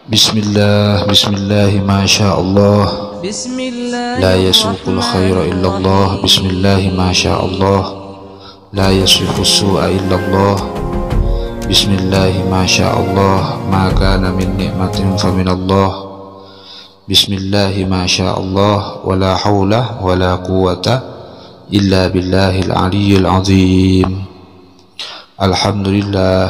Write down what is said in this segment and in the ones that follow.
Bismillah, bismillah, masya Allah. La yasuqul khaira illallah. Bismillah, masya Allah. La yasuqus su'a illallah. Bismillah, masya Allah. Ma kana min ni'matin fa min Allah. Bismillah, masya Allah. Wa la hawla wa la quwwata illa billahil aliyyil azim. Alhamdulillah,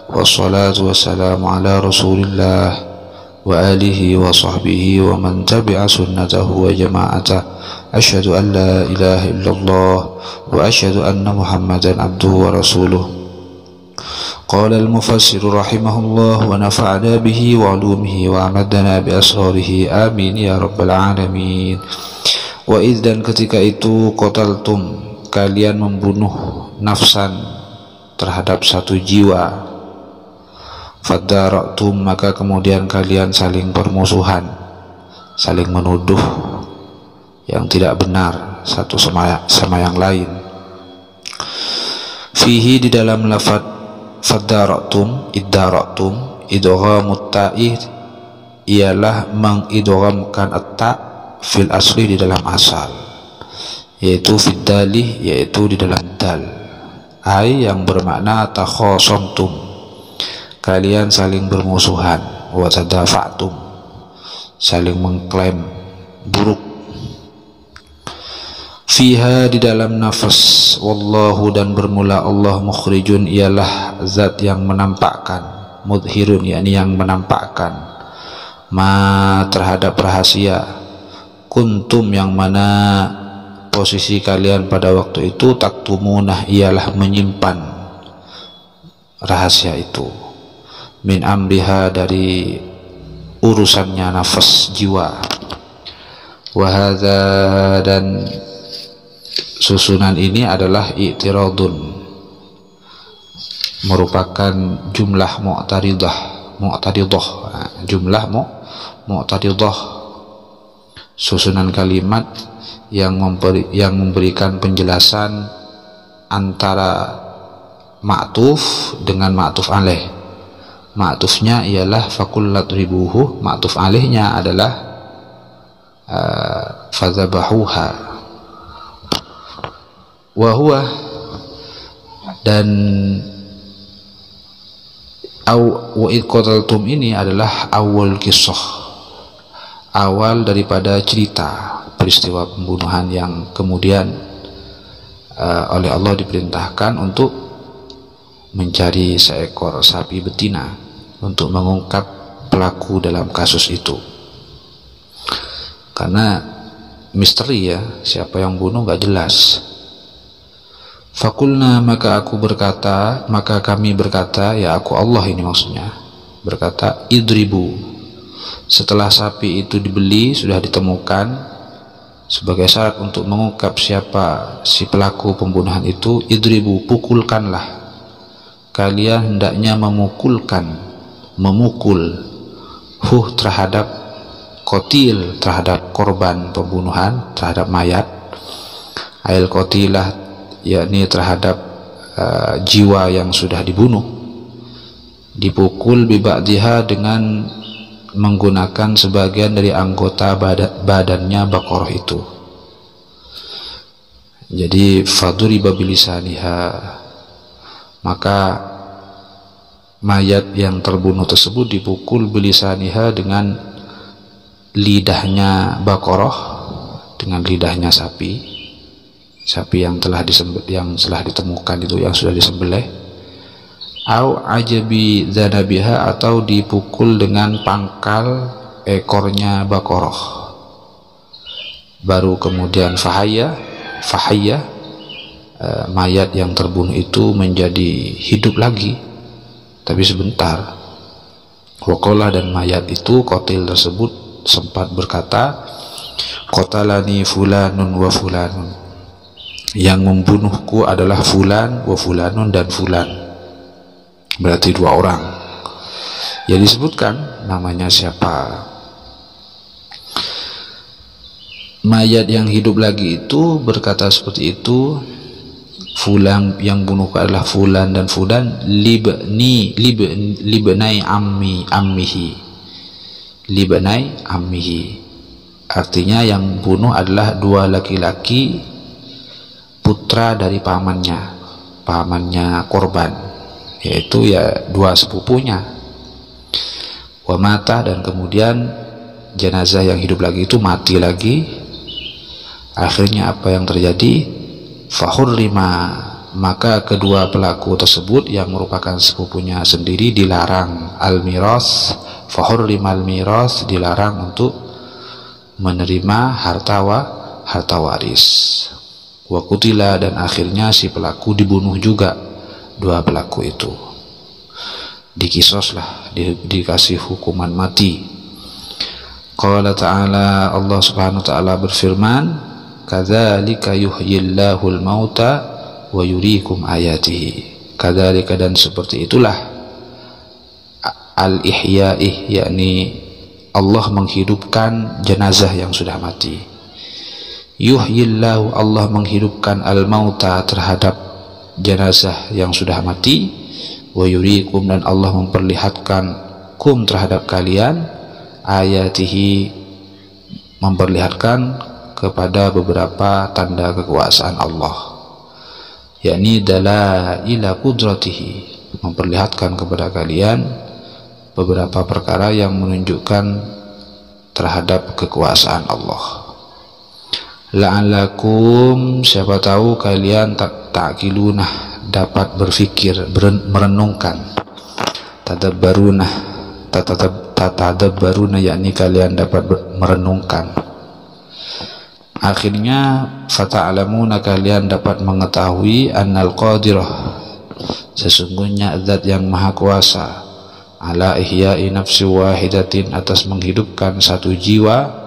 wassalatu wassalamu ala rasulillah wa alihi wa sahbihi wa man tabi'a sunnatahu wa jama'atah. Asyhadu an la ilaha illallah wa asyhadu anna muhammadan abduhu wa rasuluh. Qala al-mufassir rahimahullah wa nafa'ana bihi wa ulumihi wa amadana bi asrarihi amin ya rabbal alamin. Wa idh, dan ketika itu, qataltum, kalian membunuh nafsan, terhadap satu jiwa, fadara'tum, maka kemudian kalian saling bermusuhan, saling menuduh yang tidak benar satu sama yang lain. Fihi, di dalam lafaz fadara'tum, iddara'tum, idghamut ta'i ialah mengidghamkan at-ta fil asli, di dalam asal, yaitu fid dalih, yaitu di dalam dal, ai yang bermakna takhasamtum, kalian saling bermusuhan, wa tadafa'tum, saling mengklaim buruk. Fiha, di dalam nafas, wallahu, dan bermula Allah, mukhrijun, ialah zat yang menampakkan, mudhirun, yakni yang menampakkan, ma, terhadap rahasia, kuntum, yang mana posisi kalian pada waktu itu, taktumunah, ialah menyimpan rahasia itu, min amriha, dari urusannya nafas jiwa. Wahada, dan susunan ini adalah i'tiradun, merupakan jumlah mu'taridah, jumlah mu'taridah, susunan kalimat yang memberikan penjelasan antara ma'tuf dengan ma'tuf alaih. Ma'tufnya ialah fakullat ribuhu, ma'tuf alaihnya adalah fadzabahuha. Wahuwa, dan wa id qataltum ini adalah awal kisah, awal daripada cerita peristiwa pembunuhan yang kemudian oleh Allah diperintahkan untuk mencari seekor sapi betina untuk mengungkap pelaku dalam kasus itu, karena misteri ya, siapa yang bunuh gak jelas. Fakulna, maka kami berkata, ya aku Allah ini maksudnya, berkata, idribu, setelah sapi itu dibeli, sudah ditemukan, sebagai syarat untuk mengungkap siapa si pelaku pembunuhan itu, idribu, pukulkanlah, kalian hendaknya memukul terhadap qatil, terhadap korban pembunuhan, terhadap mayat, ail qatilah, yakni terhadap jiwa yang sudah dibunuh, dipukul biba'diha, dengan menggunakan sebagian dari anggota badannya Baqarah itu. Jadi faduriba bilisaniha, maka mayat yang terbunuh tersebut dipukul bilisaniha, dengan lidahnya Baqarah, dengan lidahnya sapi yang telah ditemukan itu, yang sudah disembelih. Au ajabi dzanabiha, atau dipukul dengan pangkal ekornya Baqarah. Baru kemudian fahaya, mayat yang terbunuh itu menjadi hidup lagi, tapi sebentar. Waqala, dan mayat itu, qatil tersebut, sempat berkata, qatalani fulanun wa fulanun, yang membunuhku adalah fulan wa fulanun, dan fulan, berarti dua orang. Ya, disebutkan namanya siapa. Mayat yang hidup lagi itu berkata seperti itu, fulan yang bunuhku adalah fulan dan fulan libnai ammihi, libnai ammihi, artinya yang bunuh adalah dua laki-laki putra dari pamannya korban, yaitu ya dua sepupunya. Wa mata, dan kemudian jenazah yang hidup lagi itu mati lagi. Akhirnya apa yang terjadi? Fahurrima, maka kedua pelaku tersebut yang merupakan sepupunya sendiri dilarang al-miras. Fahurrima al-miras, dilarang untuk menerima harta waris. Wa qutila, dan akhirnya si pelaku dibunuh juga, dua pelaku itu dikisoslah, dikasih hukuman mati. Qala ta'ala, Allah subhanahu wa ta'ala berfirman, kadzalika yuhyillahul mauta wa yuriikum ayatihi. Kadzalika, dan seperti itulah, al-ihya'i, yakni Allah menghidupkan jenazah yang sudah mati. Yuhyillahu, Allah menghidupkan al-mauta, terhadap jenazah yang sudah mati. Wa yuriikum, dan Allah memperlihatkan kum, terhadap kalian, ayatihi, memperlihatkan kepada beberapa tanda kekuasaan Allah, yakni dalaila qudratihi, memperlihatkan kepada kalian beberapa perkara yang menunjukkan terhadap kekuasaan Allah. La'allakum, siapa tahu kalian ta'qiluna, dapat berfikir, merenungkan. Tatadabbaruna, yakni kalian dapat merenungkan. Akhirnya fata'alamuna, kalian dapat mengetahui annal qadirah, sesungguhnya zat yang maha kuasa, ala ihya'i nafsi wahidatin, atas menghidupkan satu jiwa,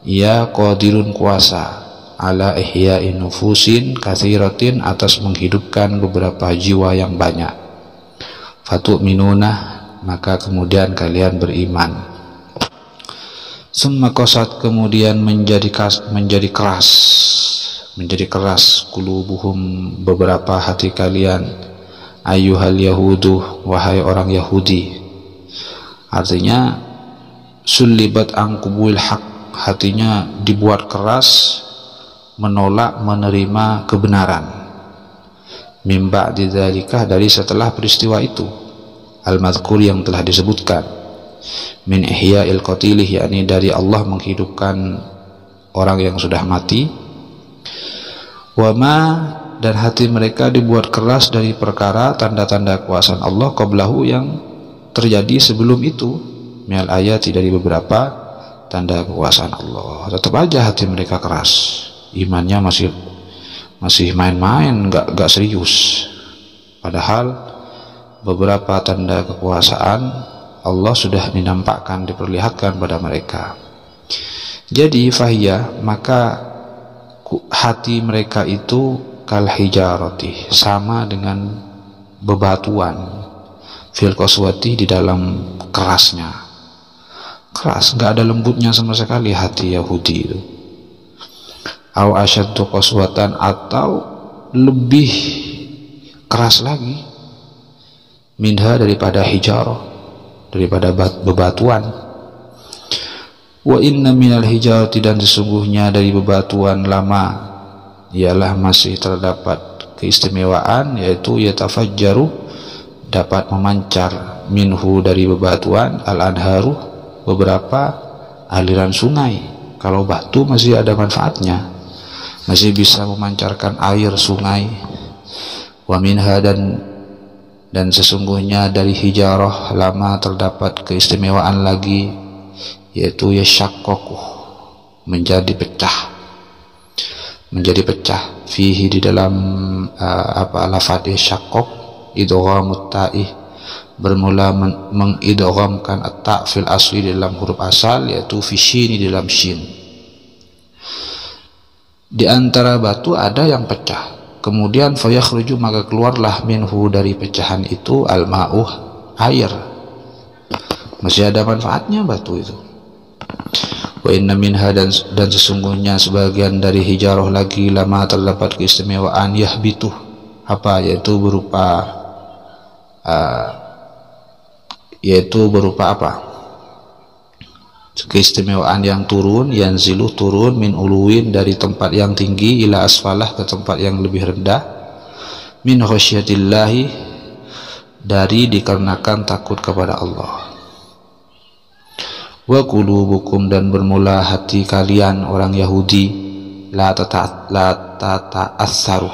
ia qadirun, kuasa, ala ihya'i nufusin katsiratin, atas menghidupkan beberapa jiwa yang banyak. Fatu'minuna, maka kemudian kalian beriman. Summa qasat, kemudian menjadi keras qulubuhum, beberapa hati kalian, ayyuhal yahudu, wahai orang Yahudi. Artinya sulibat angkubuil haq, hatinya dibuat keras menolak menerima kebenaran. Mimba didzalika, dari setelah peristiwa itu, al-mazkur, yang telah disebutkan, min ihya'il qatilih, yakni dari Allah menghidupkan orang yang sudah mati. Wama, dan hati mereka dibuat keras dari perkara tanda-tanda kekuasaan Allah qablahu, yang terjadi sebelum itu, minal ayati, dari beberapa tanda kekuasaan Allah. Tetap aja hati mereka keras, imannya masih main-main, gak serius. Padahal beberapa tanda kekuasaan Allah sudah dinampakkan, diperlihatkan pada mereka. Jadi fahiyah, maka hati mereka itu kal hijarati, sama dengan bebatuan, fil qaswati, di dalam kerasnya. Keras, nggak ada lembutnya sama sekali hati Yahudi itu. Aw asyaddu qaswatan, atau lebih keras lagi, minha, daripada hijarah, daripada bebatuan. Wa inna minal hijarati, dan sesungguhnya dari bebatuan lama ialah masih terdapat keistimewaan, yaitu yatafajjaru, dapat memancar, minhu, dari bebatuan, al-anharu, beberapa aliran sungai. Kalau batu masih ada manfaatnya, masih bisa memancarkan air sungai. Wa minha, dan sesungguhnya dari hijarah lama terdapat keistimewaan lagi, yaitu yashaqqaqu, menjadi pecah, fihi, di dalam lafaz yashaqqaq, idghamut ta'i, bermula mengidghamkan at-ta' fil asli, dalam huruf asal, yaitu fi syini, dalam shin. Di antara batu ada yang pecah, kemudian fayakhruju, maka keluarlah minhu, dari pecahan itu, al-ma'uh, air. Masih ada manfaatnya batu itu. Wa inna minha, dan sesungguhnya sebagian dari hijarah lagi, lama terdapat keistimewaan, yahbitu, yaitu berupa apa? keistimewaan yang turun, yanzilu turun, min uluwin dari tempat yang tinggi, ila asfalah ke tempat yang lebih rendah, min khasyatillahi dari dikarenakan takut kepada Allah. Wa qulubukum dan bermula hati kalian orang Yahudi la tata'assaru,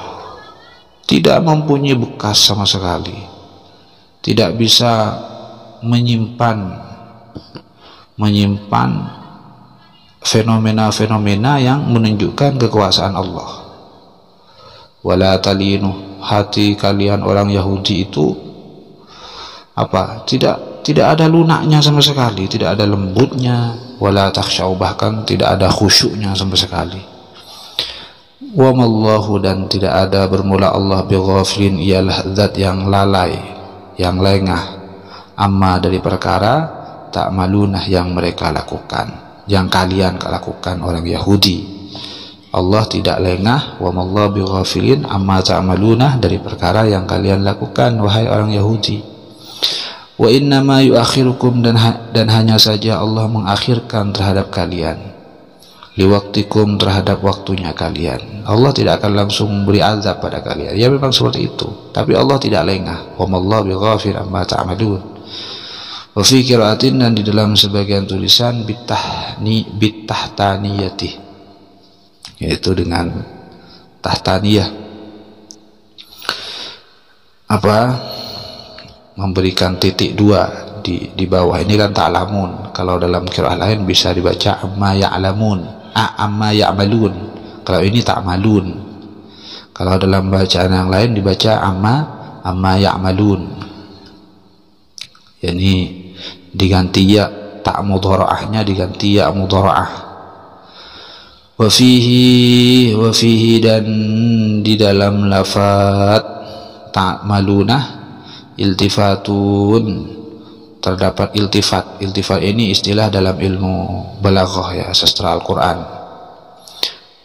tidak mempunyai bekas sama sekali, tidak bisa menyimpan fenomena-fenomena yang menunjukkan kekuasaan Allah. Wala talinu, hati kalian orang Yahudi itu tidak ada lunaknya sama sekali, tidak ada lembutnya. Wala takhsyau, bahkan tidak ada khusyuknya sama sekali. Wa mallahu, dan tidak ada bermula Allah bighafilin, ialah zat yang lalai, yang lengah, amma dari perkara ta'malunah yang mereka lakukan, yang kalian lakukan orang Yahudi. Allah tidak lengah, wa mallahu bighafilin amma ta'malunah, dari perkara yang kalian lakukan wahai orang Yahudi. Wa innama yuakhirukum, dan hanya saja Allah mengakhirkan terhadap kalian, liwaktikum, terhadap waktunya kalian. Allah tidak akan langsung memberi azab pada kalian, ya memang seperti itu, tapi Allah tidak lengah. Wa mallahu bighafil amma ta'malun. Wa fi qiraatin, dan di dalam sebagian tulisan bitahtaniyati, yaitu dengan tahtaniyah, memberikan titik 2 di bawah. Ini kan ta'lamun. Kalau dalam qiraah lain bisa dibaca amma ya'lamun, amma ya'malun. Kalau ini ta'malun. Kalau dalam bacaan yang lain dibaca amma ya'malun. Yani diganti ya, tak mudhara'ahnya diganti ya mudhara'ah. Wa fihi, dan di dalam lafaz ta'malunah iltifatun, terdapat iltifat. Iltifat ini istilah dalam ilmu balaghah, ya, sastra Al-Quran.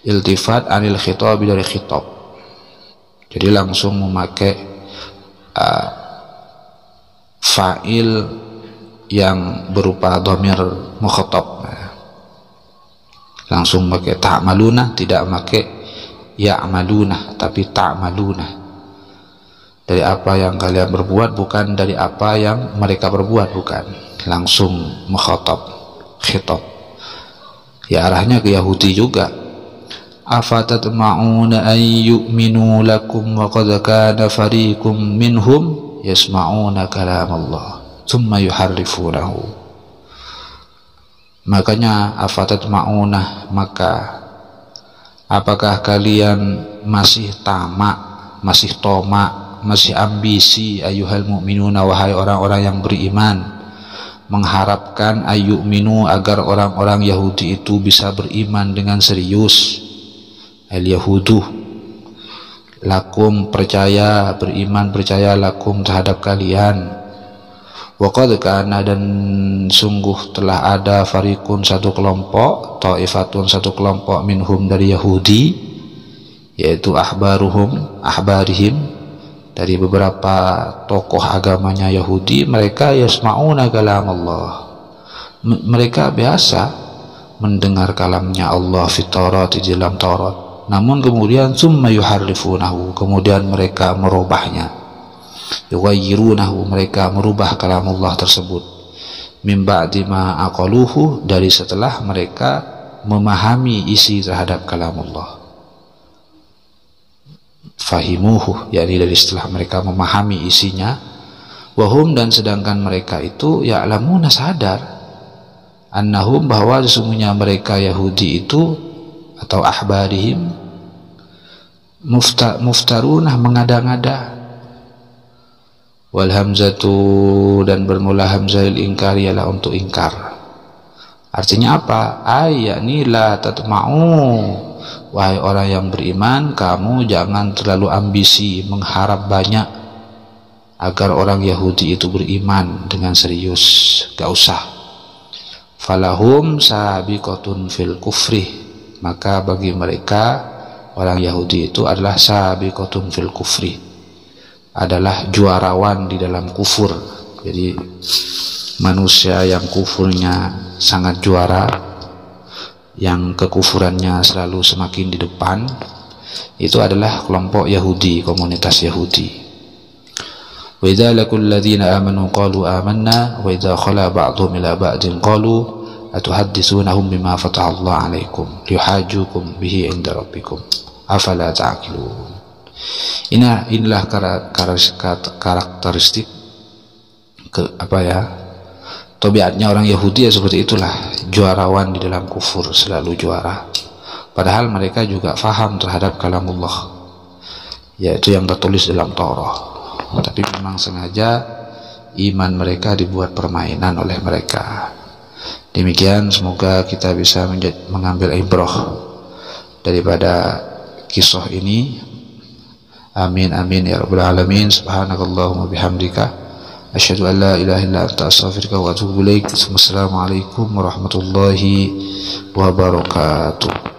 Iltifat anil khitab, dari khitab, jadi langsung memakai fa'il yang berupa dhamir mukhatab, langsung pakai ta'maluna, tidak pakai ya'maluna tapi ta'maluna. Dari apa yang kalian berbuat, bukan dari apa yang mereka berbuat, bukan, langsung mukhatab, khitab. Ya, arahnya ke Yahudi juga. Afatatma'una an yu'minu lakum wa qad kana fariqum minhum yasma'una kalam Allah thumma yuharrifunahu. Makanya afatatma'una, maka apakah kalian masih tamak, masih tomak, masih ambisi, ayyuhal mu'minuna, wahai orang-orang yang beriman, mengharapkan ayyuminu, agar orang-orang Yahudi itu bisa beriman dengan serius. Al-Yahudu lakum, percaya, beriman, percaya, lakum, terhadap kalian. Wa qad kana, dan sungguh telah ada, fariqun, satu kelompok, ta'ifatun, satu kelompok, minhum, dari Yahudi, yaitu ahbarihim, dari beberapa tokoh agamanya Yahudi, mereka yasma'una kalam Allah, mereka biasa mendengar kalamnya Allah fit Taurat, di dalam Taurat, namun kemudian summa yuharrifunahu, kemudian mereka merubahnya, yughayyirunahu, mereka merubah kalam Allah tersebut, min ba'di ma aqaluhu, dari setelah mereka memahami isi terhadap kalam Allah. Fahimuhu, yakni dari setelah mereka memahami isinya. Wahum, dan sedangkan mereka itu ya'lamuna, sadar, annahum, bahwa sesungguhnya mereka Yahudi itu, atau ahbarihim, muftarunah, mengada-ngada. Wal hamzatu, dan bermula hamzah ingkar, ialah untuk ingkar. Artinya apa? Yakni la tatma'u, wahai orang yang beriman, kamu jangan terlalu ambisi, mengharap banyak agar orang Yahudi itu beriman dengan serius, gak usah. Falahum sabiqatun fil kufri, maka bagi mereka orang Yahudi itu adalah sabiqatun fil kufri, adalah juarawan di dalam kufur. Jadi manusia yang kufurnya sangat juara, yang kekufurannya selalu semakin di depan, itu adalah kelompok Yahudi, komunitas Yahudi. Wa idza laqul ladzina amanu qalu amanna wa idza khala ba'dhum ila ba'din qalu atuhadditsunahum bima fataha Allah 'alaikum liyuhajjukum bihi 'inda rabbikum afala ta'qilun. Inilah karakteristik tabiatnya orang Yahudi ya, seperti itulah, juarawan di dalam kufur, selalu juara. Padahal mereka juga faham terhadap kalamullah, yaitu yang tertulis dalam Taurat. Tapi memang sengaja iman mereka dibuat permainan oleh mereka. Demikian, semoga kita bisa mengambil ibrah daripada kisah ini. Amin amin ya rabbal alamin. Subhanakallahumma bihamdika asyhadu an la ilaha illa anta astaghfiruka wa atubu ilaik. Wassalamualaikum warahmatullahi wabarakatuh.